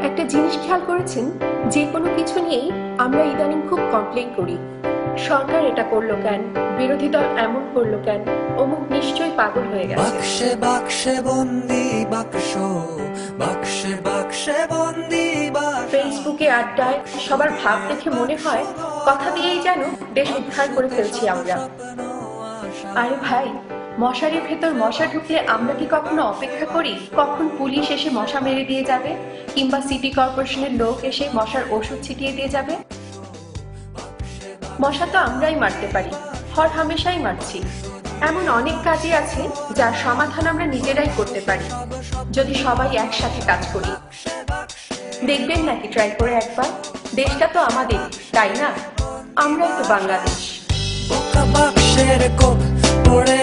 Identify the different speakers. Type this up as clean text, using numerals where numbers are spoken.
Speaker 1: একটা জিনিস খেয়াল করেছেন, যে কোনো কিছু নিয়েই আমরা ইদানিং খুব কমপ্লেন করি। সরকার এটা করলো কেন, বিরোধী দল এমন করলো কেন, অমুক নিশ্চয়ই পাগল হয়ে গেছে।
Speaker 2: বাক্সে বাক্সে বন্দি বাক্স, বাক্সে বাক্সে বন্দি বাক্স।
Speaker 1: ফেসবুকে আড্ডায় সবার ভাব দেখে মনে হয় কথা দিয়েই যেন দেশ উদ্ধার করে ফেলছি আমরা। আরে ভাই, মশারির ভেতর মশা ঢুকলে আমরা কি কখনো অপেক্ষা করি কখন পুলিশ এসে মশা মেরে দিয়ে যাবে, কিংবা সিটি কর্পোরেশনের লোক এসে মশার ওষুধ ছিটিয়ে দিয়ে যাবে? মশা তো আমরাই মারতে পারি, হর হামেশাই মারছি। এমন অনেক কাজই আছে যার সমাধান আমরা নিজেরাই করতে পারি, যদি সবাই একসাথে কাজ করি। দেখবেন নাকি ট্রাই করে একবার? দেশটা তো আমাদের, তাই না? আমরাই তো বাংলাদেশ।
Speaker 2: বাক্সের কোপ পড়ে